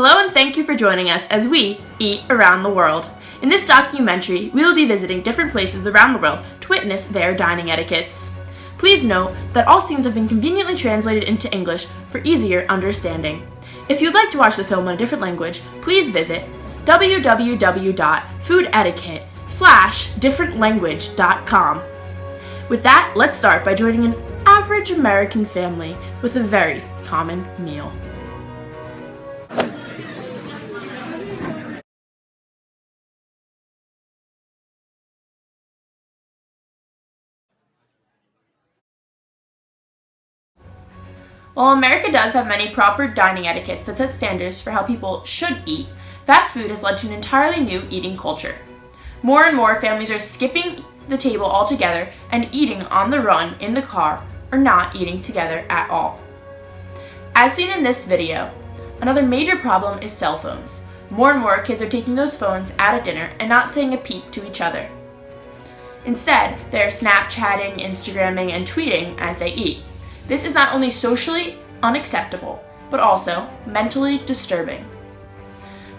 Hello and thank you for joining us as we eat around the world. In this documentary, we will be visiting different places around the world to witness their dining etiquettes. Please note that all scenes have been conveniently translated into English for easier understanding. If you'd like to watch the film in a different language, please visit www.foodetiquette/differentlanguage.com. With that, let's start by joining an average American family with a very common meal. While America does have many proper dining etiquettes that set standards for how people should eat, fast food has led to an entirely new eating culture. More and more families are skipping the table altogether and eating on the run in the car or not eating together at all. As seen in this video, another major problem is cell phones. More and more kids are taking those phones out at dinner and not saying a peep to each other. Instead, they are Snapchatting, Instagramming, and tweeting as they eat. This is not only socially unacceptable, but also mentally disturbing.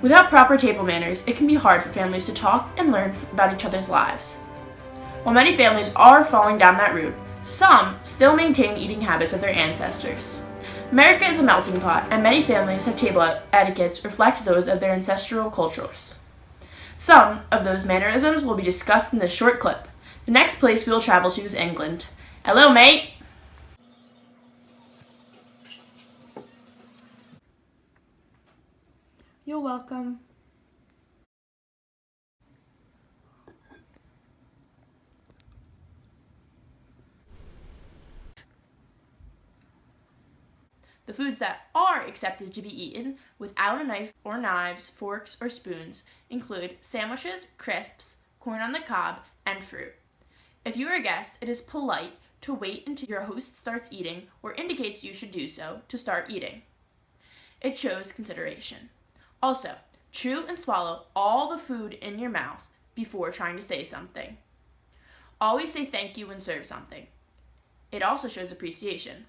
Without proper table manners, it can be hard for families to talk and learn about each other's lives. While many families are falling down that route, some still maintain eating habits of their ancestors. America is a melting pot, and many families have table etiquettes reflect those of their ancestral cultures. Some of those mannerisms will be discussed in this short clip. The next place we will travel to is England. Hello, mate! You're welcome. The foods that are accepted to be eaten without a knife or knives, forks, or spoons include sandwiches, crisps, corn on the cob, and fruit. If you are a guest, it is polite to wait until your host starts eating or indicates you should do so to start eating. It shows consideration. Also, chew and swallow all the food in your mouth before trying to say something. Always say thank you when serve something. It also shows appreciation.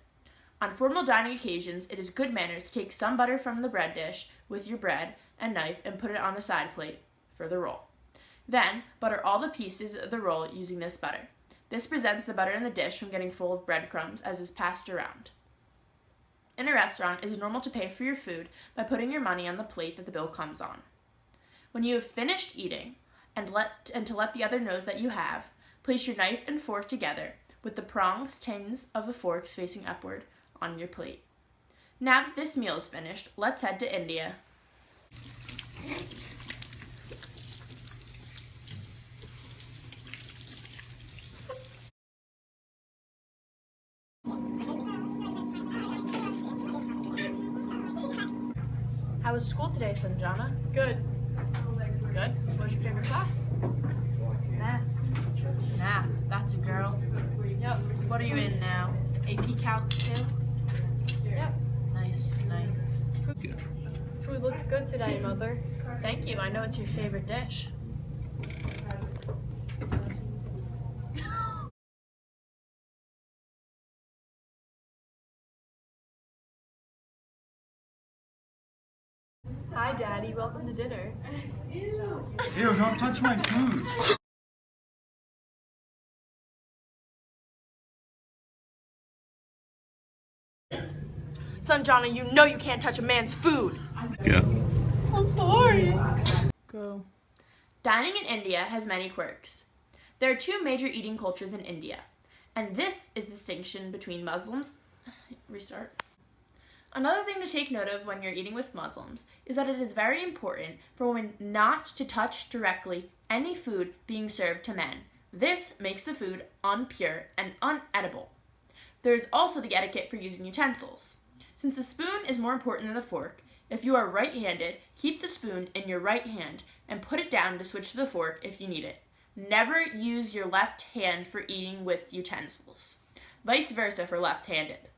On formal dining occasions, it is good manners to take some butter from the bread dish with your bread and knife and put it on the side plate for the roll. Then, butter all the pieces of the roll using this butter. This prevents the butter in the dish from getting full of breadcrumbs as is passed around. In a restaurant, it is normal to pay for your food by putting your money on the plate that the bill comes on. When you have finished eating, and to let the other know that you have, place your knife and fork together with the prongs tins of the forks facing upward on your plate. Now that this meal is finished, let's head to India. How was school today, Sanjana? Good. Good. What was your favorite class? Math. Math. That's a girl. Yep. What are you in now? AP Calc 2? Yep. Nice. Food looks good today, Mother. Thank you. I know it's your favorite dish. Hi, Daddy. Welcome to dinner. Ew, don't touch my food. Sanjana, you know you can't touch a man's food. Yeah. I'm sorry. Go. Dining in India has many quirks. There are two major eating cultures in India, and this is the distinction between Muslims. Restart. Another thing to take note of when you're eating with Muslims is that it is very important for women not to touch directly any food being served to men. This makes the food unpure and unedible. There is also the etiquette for using utensils. Since the spoon is more important than the fork, if you are right-handed, keep the spoon in your right hand and put it down to switch to the fork if you need it. Never use your left hand for eating with utensils. Vice versa for left-handed.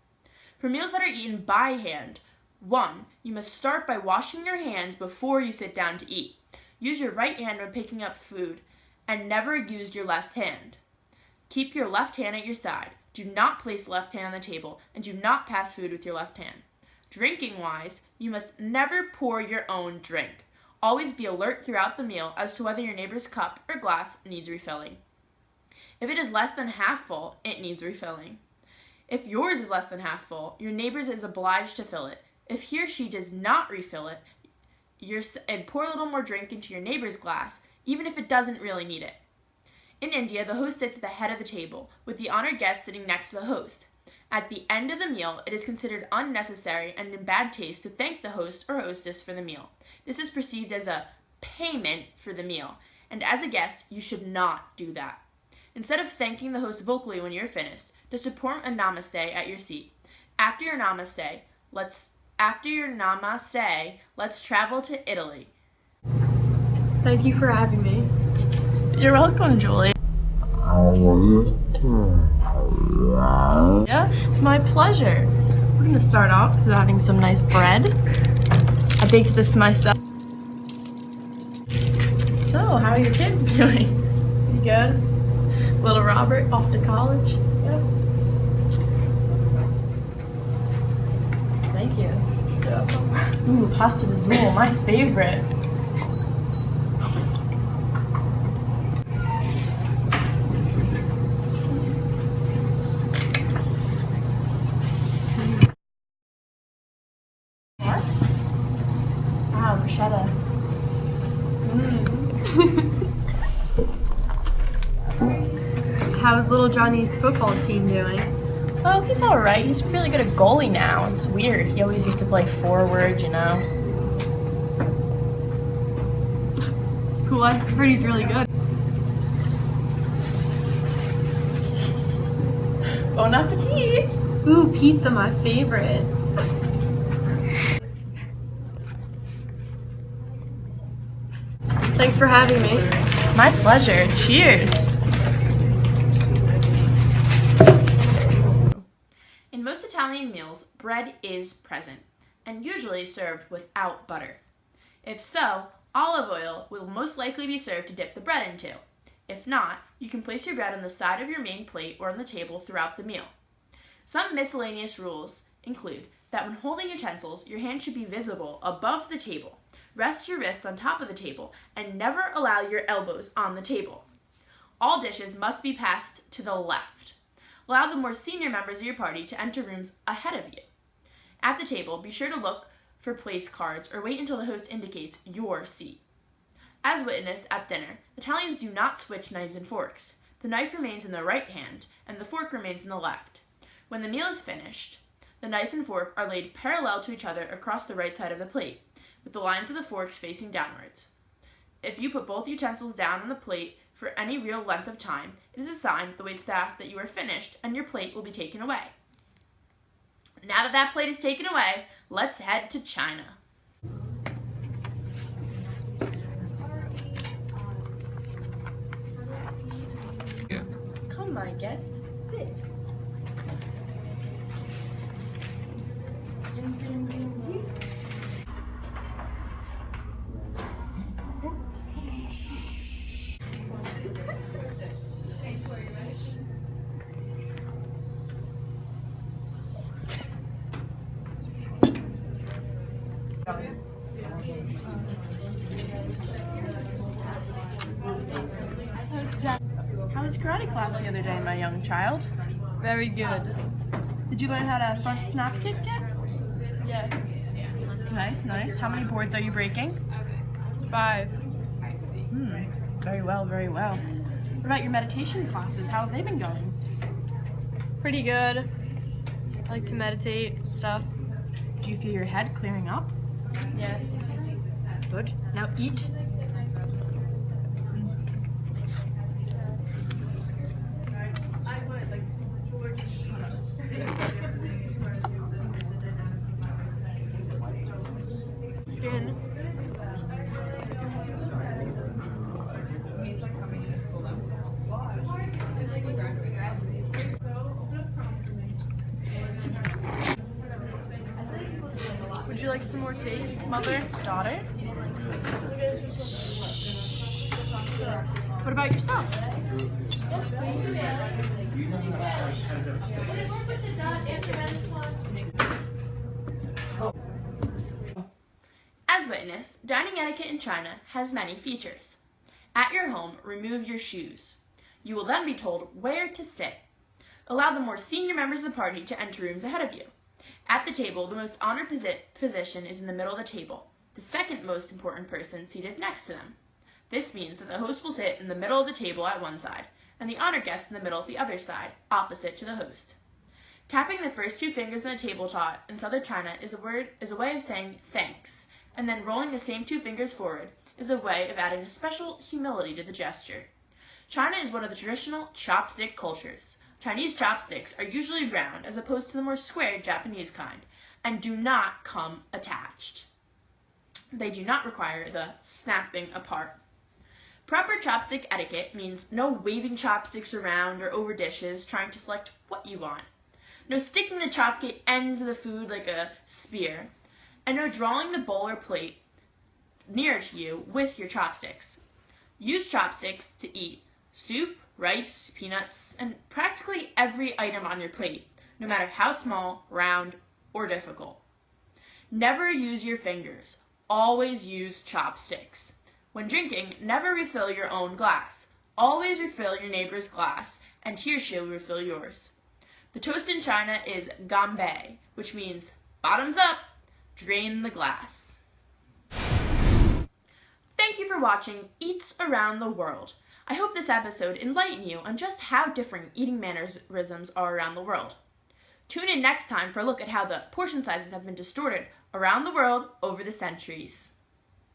For meals that are eaten by hand, 1. You must start by washing your hands before you sit down to eat. Use your right hand when picking up food, and never use your left hand. Keep your left hand at your side. Do not place the left hand on the table, and do not pass food with your left hand. Drinking wise, you must never pour your own drink. Always be alert throughout the meal as to whether your neighbor's cup or glass needs refilling. If it is less than half full, it needs refilling. If yours is less than half full, your neighbor's is obliged to fill it. If he or she does not refill it, and pour a little more drink into your neighbor's glass, even if it doesn't really need it. In India, the host sits at the head of the table, with the honored guest sitting next to the host. At the end of the meal, it is considered unnecessary and in bad taste to thank the host or hostess for the meal. This is perceived as a payment for the meal, and as a guest, you should not do that. Instead of thanking the host vocally when you're finished, just perform a namaste at your seat. After your namaste, let's travel to Italy. Thank you for having me. You're welcome, Julie. Yeah, it's my pleasure. We're gonna start off with having some nice bread. I baked this myself. So, how are your kids doing? You good? Little Robert off to college? Yeah. Thank you. Ooh, pasta visual, my favorite. Wow, bruschetta. How's little Johnny's football team doing? Oh, he's all right. He's really good at goalie now. It's weird. He always used to play forward, you know. It's cool. I heard he's really good. Bon appetit! Ooh, pizza, my favorite. Thanks for having me. My pleasure. Cheers! In most Italian meals, bread is present, and usually served without butter. If so, olive oil will most likely be served to dip the bread into. If not, you can place your bread on the side of your main plate or on the table throughout the meal. Some miscellaneous rules include that when holding utensils, your hand should be visible above the table. Rest your wrists on top of the table and never allow your elbows on the table. All dishes must be passed to the left. Allow the more senior members of your party to enter rooms ahead of you. At the table, be sure to look for place cards or wait until the host indicates your seat. As witnessed at dinner, Italians do not switch knives and forks. The knife remains in the right hand and the fork remains in the left. When the meal is finished, the knife and fork are laid parallel to each other across the right side of the plate, with the lines of the forks facing downwards. If you put both utensils down on the plate for any real length of time, it is a sign to the waitstaff that you are finished and your plate will be taken away. Now that that plate is taken away, let's head to China. Yeah. Come, my guest, sit. How was karate class the other day, my young child? Very good. Did you learn how to front snap kick yet? Yes. Nice, nice. How many boards are you breaking? 5. Very well, very well. What about your meditation classes? How have they been going? Pretty good. I like to meditate and stuff. Do you feel your head clearing up? Yes. Good. Now eat. Skin. Would you like some more tea, mother? Yes, daughter. What about yourself? witness, dining etiquette in China has many features. At your home, remove your shoes. You will then be told where to sit. Allow the more senior members of the party to enter rooms ahead of you. At the table, the most honored position is in the middle of the table, the second most important person seated next to them. This means that the host will sit in the middle of the table at one side, and the honored guest in the middle of the other side, opposite to the host. Tapping the first two fingers on the tabletop in southern China is a way of saying thanks, and then rolling the same two fingers forward is a way of adding a special humility to the gesture. China is one of the traditional chopstick cultures. Chinese chopsticks are usually round as opposed to the more square Japanese kind, and do not come attached. They do not require the snapping apart. Proper chopstick etiquette means no waving chopsticks around or over dishes trying to select what you want. No sticking the chopstick ends of the food like a spear. And no drawing the bowl or plate nearer to you with your chopsticks. Use chopsticks to eat soup, rice, peanuts, and practically every item on your plate, no matter how small, round, or difficult. Never use your fingers. Always use chopsticks. When drinking, never refill your own glass. Always refill your neighbor's glass, and he or she will refill yours. The toast in China is ganbei, which means bottoms up, drain the glass. Thank you for watching Eats Around the World. I hope this episode enlightened you on just how different eating mannerisms are around the world. Tune in next time for a look at how the portion sizes have been distorted around the world over the centuries.